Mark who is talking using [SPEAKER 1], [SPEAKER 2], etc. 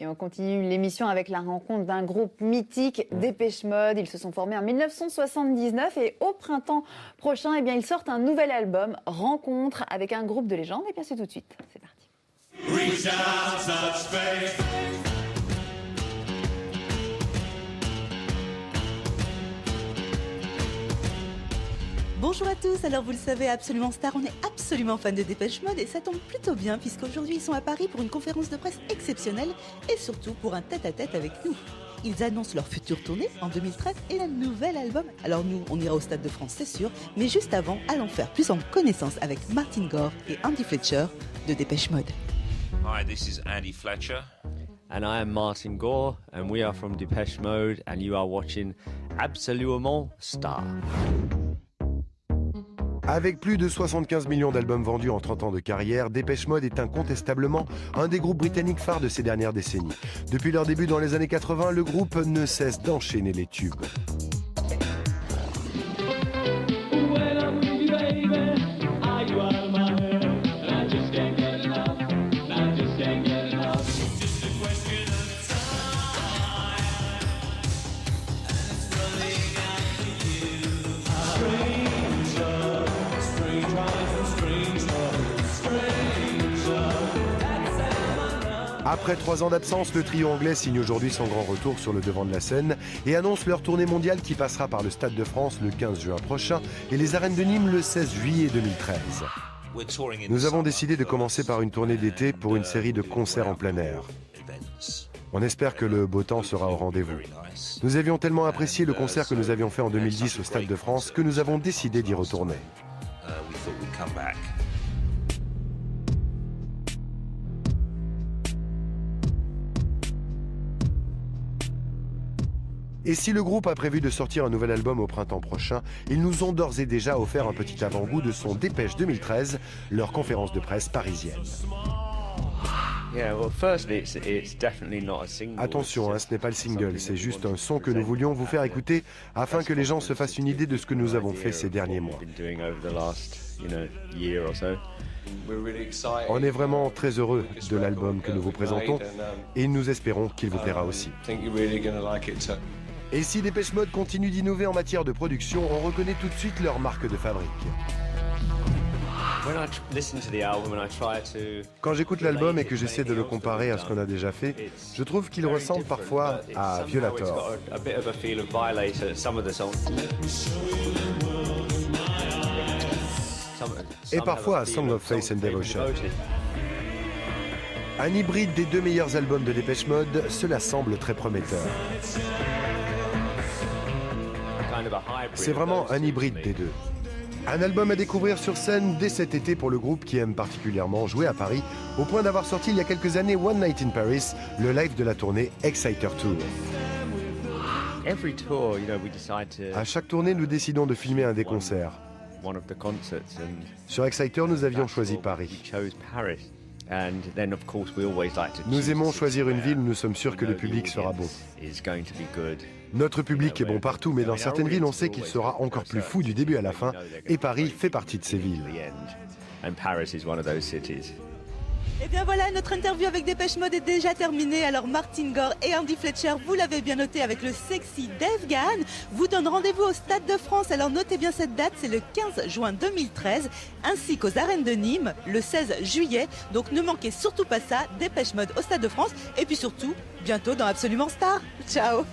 [SPEAKER 1] Et on continue l'émission avec la rencontre d'un groupe mythique, Dépêche Mode. Ils se sont formés en 1979 et au printemps prochain, eh bien, ils sortent un nouvel album, Rencontre, avec un groupe de légendes. Et bien c'est tout de suite, c'est parti. Reach out, touch faith.
[SPEAKER 2] Bonjour à tous, alors vous le savez, Absolument Star, on est absolument fan de Dépêche Mode et ça tombe plutôt bien puisqu'aujourd'hui ils sont à Paris pour une conférence de presse exceptionnelle et surtout pour un tête-à-tête avec nous. Ils annoncent leur future tournée en 2013 et un nouvel album. Alors nous, on ira au Stade de France, c'est sûr, mais juste avant, allons faire plus en connaissance avec Martin Gore et Andy Fletcher de Dépêche Mode.
[SPEAKER 3] Hi, this is Andy Fletcher.
[SPEAKER 4] And I am Martin Gore, and we are from Dépêche Mode, and you are watching Absolument Star.
[SPEAKER 5] Avec plus de 75 millions d'albums vendus en 30 ans de carrière, Dépêche Mode est incontestablement un des groupes britanniques phares de ces dernières décennies. Depuis leur début dans les années 80, le groupe ne cesse d'enchaîner les tubes. Après 3 ans d'absence, le trio anglais signe aujourd'hui son grand retour sur le devant de la scène et annonce leur tournée mondiale qui passera par le Stade de France le 15 juin prochain et les arènes de Nîmes le 16 juillet 2013. Nous avons décidé de commencer par une tournée d'été pour une série de concerts en plein air. On espère que le beau temps sera au rendez-vous. Nous avions tellement apprécié le concert que nous avions fait en 2010 au Stade de France que nous avons décidé d'y retourner. Et si le groupe a prévu de sortir un nouvel album au printemps prochain, ils nous ont d'ores et déjà offert un petit avant-goût de son Dépêche 2013, leur conférence de presse parisienne. Attention, ce n'est pas le single, c'est juste un son que nous voulions vous faire écouter afin que les gens se fassent une idée de ce que nous avons fait ces derniers mois. On est vraiment très heureux de l'album que nous vous présentons et nous espérons qu'il vous plaira aussi. Et si Dépêche Mode continue d'innover en matière de production, on reconnaît tout de suite leur marque de fabrique. Quand j'écoute l'album et que j'essaie de le comparer à ce qu'on a déjà fait, je trouve qu'il ressemble parfois à Violator. Et parfois à Song of Faith and Devotion. Un hybride des deux meilleurs albums de Dépêche Mode, cela semble très prometteur. C'est vraiment un hybride des deux. Un album à découvrir sur scène dès cet été pour le groupe qui aime particulièrement jouer à Paris, au point d'avoir sorti il y a quelques années One Night in Paris, le live de la tournée Exciter Tour. À chaque tournée, nous décidons de filmer un des concerts. Sur Exciter, nous avions choisi Paris. Nous aimons choisir une ville où nous sommes sûrs que le public sera bon. Notre public est bon partout, mais dans certaines villes, on sait qu'il sera encore plus fou du début à la fin, et Paris fait partie de ces villes.
[SPEAKER 2] Et bien voilà, notre interview avec Dépêche Mode est déjà terminée. Alors Martin Gore et Andy Fletcher, vous l'avez bien noté avec le sexy Dave Gahan, vous donne rendez-vous au Stade de France. Alors notez bien cette date, c'est le 15 juin 2013, ainsi qu'aux arènes de Nîmes le 16 juillet. Donc ne manquez surtout pas ça, Dépêche Mode au Stade de France. Et puis surtout, bientôt dans Absolument Star. Ciao.